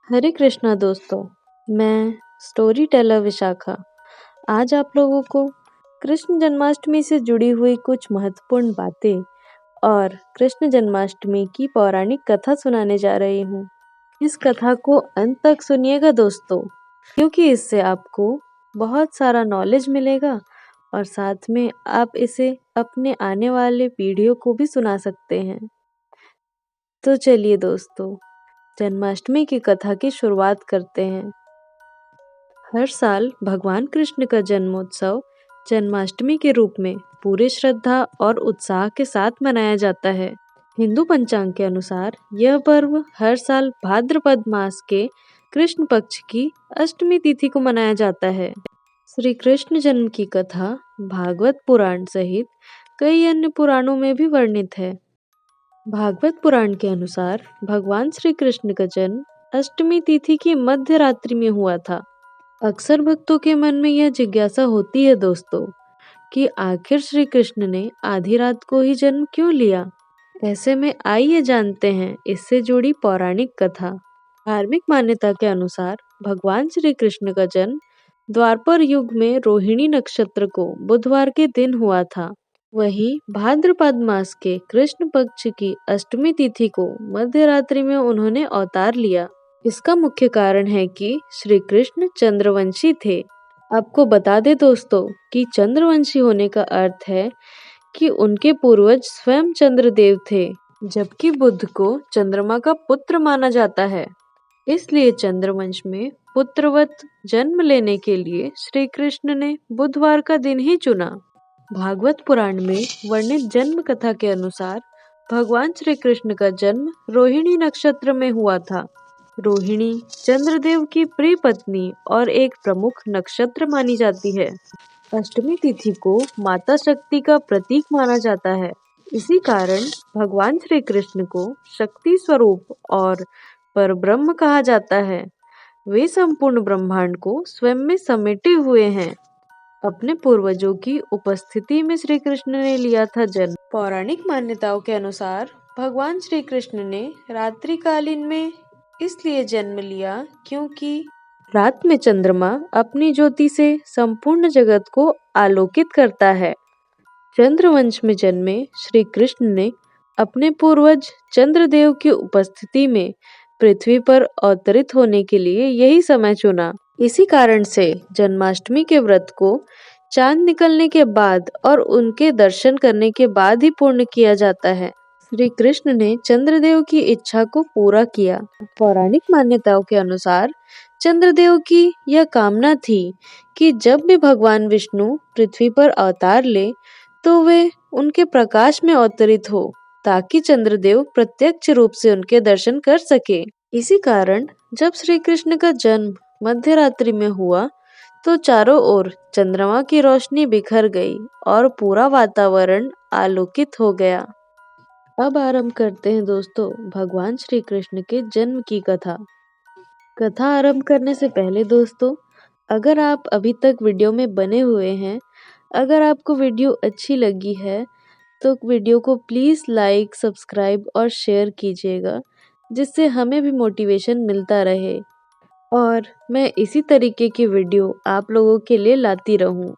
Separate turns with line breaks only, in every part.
हरे कृष्णा दोस्तों, मैं story teller Vishakha आज आप लोगों को कृष्ण जन्माष्टमी से जुड़ी हुई कुछ महत्वपूर्ण बातें और कृष्ण जन्माष्टमी की पौराणिक कथा सुनाने जा रही हूँ। इस कथा को अंत तक सुनिएगा दोस्तों, क्योंकि इससे आपको बहुत सारा नॉलेज मिलेगा और साथ में आप इसे अपने आने वाले पीढ़ियों को भी सुना सकते हैं। तो चलिए दोस्तों, जन्माष्टमी की कथा की शुरुआत करते हैं। हर साल भगवान कृष्ण का जन्मोत्सव जन्माष्टमी के रूप में पूरे श्रद्धा और उत्साह के साथ मनाया जाता है। हिंदू पंचांग के अनुसार यह पर्व हर साल भाद्रपद मास के कृष्ण पक्ष की अष्टमी तिथि को मनाया जाता है। श्री कृष्ण जन्म की कथा भागवत पुराण सहित कई अन्य पुराणों में भी वर्णित है। भागवत पुराण के अनुसार भगवान श्री कृष्ण का जन्म अष्टमी तिथि की मध्य रात्रि में हुआ था। अक्सर भक्तों के मन में यह जिज्ञासा होती है दोस्तों कि आखिर श्री कृष्ण ने आधी रात को ही जन्म क्यों लिया। ऐसे में आइए जानते हैं इससे जुड़ी पौराणिक कथा। धार्मिक मान्यता के अनुसार भगवान श्री कृष्ण का जन्म द्वापर युग में रोहिणी नक्षत्र को बुधवार के दिन हुआ था। वहीं भाद्रपद मास के कृष्ण पक्ष की अष्टमी तिथि को मध्य रात्रि में उन्होंने अवतार लिया। इसका मुख्य कारण है कि श्री कृष्ण चंद्रवंशी थे। आपको बता दें दोस्तों कि चंद्रवंशी होने का अर्थ है कि उनके पूर्वज स्वयं चंद्रदेव थे, जबकि बुध को चंद्रमा का पुत्र माना जाता है। इसलिए चंद्रवंश में पुत्रवत जन्म लेने के लिए श्री कृष्ण ने बुधवार का दिन ही चुना। भागवत पुराण में वर्णित जन्म कथा के अनुसार भगवान श्री कृष्ण का जन्म रोहिणी नक्षत्र में हुआ था। रोहिणी चंद्रदेव की प्रिय पत्नी और एक प्रमुख नक्षत्र मानी जाती है। अष्टमी तिथि को माता शक्ति का प्रतीक माना जाता है। इसी कारण भगवान श्री कृष्ण को शक्ति स्वरूप और परब्रह्म कहा जाता है। वे संपूर्ण ब्रह्मांड को स्वयं में समेटे हुए हैं। अपने पूर्वजों की उपस्थिति में श्री कृष्ण ने लिया था जन्म। पौराणिक मान्यताओं के अनुसार भगवान श्री कृष्ण ने रात्रिकालीन में इसलिए जन्म लिया क्योंकि रात में चंद्रमा अपनी ज्योति से संपूर्ण जगत को आलोकित करता है। चंद्रवंश में जन्मे श्री कृष्ण ने अपने पूर्वज चंद्रदेव की उपस्थिति में पृथ्वी पर अवतरित होने के लिए यही समय चुना। इसी कारण से जन्माष्टमी के व्रत को चांद निकलने के बाद और उनके दर्शन करने के बाद ही पूर्ण किया जाता है। श्री कृष्ण ने चंद्रदेव की इच्छा को पूरा किया। पौराणिक मान्यताओं के अनुसार चंद्रदेव की यह कामना थी कि जब भी भगवान विष्णु पृथ्वी पर अवतार ले तो वे उनके प्रकाश में अवतरित हो, ताकि चंद्रदेव प्रत्यक्ष रूप से उनके दर्शन कर सके। इसी कारण जब श्री कृष्ण का जन्म मध्य रात्रि में हुआ तो चारों ओर चंद्रमा की रोशनी बिखर गई और पूरा वातावरण आलोकित हो गया। अब आरंभ करते हैं दोस्तों भगवान श्री कृष्ण के जन्म की कथा। कथा आरंभ करने से पहले दोस्तों, अगर आप अभी तक वीडियो में बने हुए हैं, अगर आपको वीडियो अच्छी लगी है तो वीडियो को प्लीज़ लाइक, सब्सक्राइब और शेयर कीजिएगा, जिससे हमें भी मोटिवेशन मिलता रहे और मैं इसी तरीके की वीडियो आप लोगों के लिए लाती रहूं।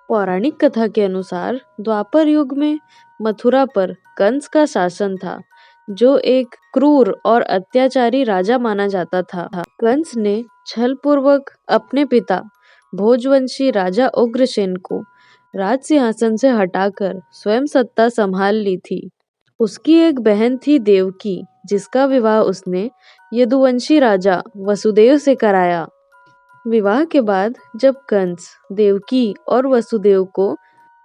पौराणिक कथा के अनुसार द्वापर युग में मथुरा पर कंस का शासन था, जो एक क्रूर और अत्याचारी राजा माना जाता था। कंस ने छलपूर्वक अपने पिता भोजवंशी राजा उग्रसेन को राज सिंहासन से हटाकर स्वयं सत्ता संभाल ली थी। उसकी एक बहन थी देवकी, जिसका विवाह उसने यदुवंशी राजा वसुदेव से कराया। विवाह के बाद जब कंस देवकी और वसुदेव को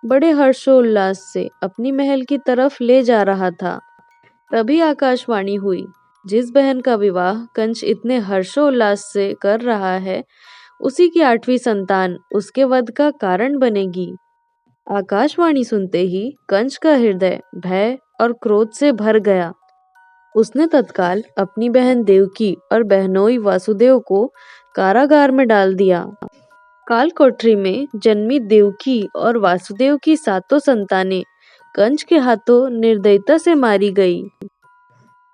बड़े हर्षोल्लास से अपनी महल की तरफ ले जा रहा था, तभी आकाशवाणी हुई, जिस बहन का विवाह कंस इतने हर्षोल्लास से कर रहा है, उसी की 8वीं संतान उसके वध का कारण बनेगी। आकाशवाणी सुनते ही कंस का हृदय भय और क्रोध से भर गया। उसने तत्काल अपनी बहन देवकी और बहनोई वासुदेव को कारागार में डाल दिया। काल कोठरी में जन्मी देवकी और वासुदेव की 7 संतानें कंस के हाथों निर्दयता से मारी गई।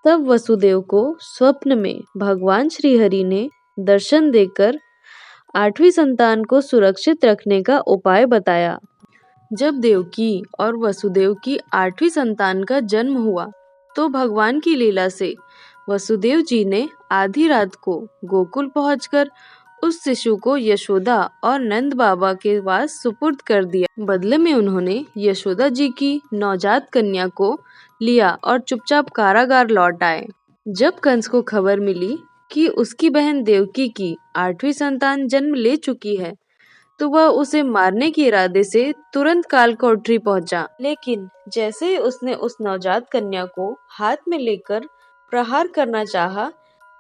तब वसुदेव को स्वप्न में भगवान श्री हरि ने दर्शन देकर 8वीं संतान को सुरक्षित रखने का उपाय बताया। जब देवकी और वसुदेव की 8वीं संतान का जन्म हुआ तो भगवान की लीला से वसुदेव जी ने आधी रात को गोकुल पहुंचकर उस शिशु को यशोदा और नंद बाबा के पास सुपुर्द कर दिया। बदले में उन्होंने यशोदा जी की नवजात कन्या को लिया और चुपचाप कारागार लौट आए। जब कंस को खबर मिली कि उसकी बहन देवकी की 8वीं संतान जन्म ले चुकी है तो वह उसे मारने के इरादे से तुरंत कालकोठरी पहुंचा। लेकिन जैसे ही उसने उस नवजात कन्या को हाथ में लेकर प्रहार करना चाहा,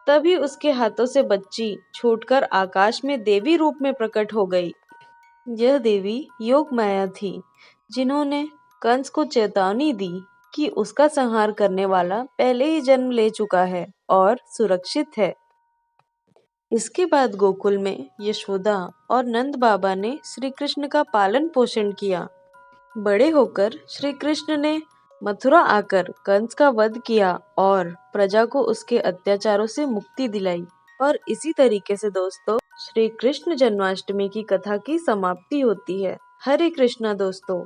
तभी उसके हाथों से बच्ची छूटकर आकाश में देवी रूप में प्रकट हो गई। यह देवी योग माया थी, जिन्होंने कंस को चेतावनी दी कि उसका संहार करने वाला पहले ही जन्म ले चुका है और सुरक्षित है। इसके बाद गोकुल में यशोदा और नंद बाबा ने श्री कृष्ण का पालन पोषण किया। बड़े होकर श्री कृष्ण ने मथुरा आकर कंस का वध किया और प्रजा को उसके अत्याचारों से मुक्ति दिलाई। और इसी तरीके से दोस्तों, श्री कृष्ण जन्माष्टमी की कथा की समाप्ति होती है। हरे कृष्णा दोस्तों।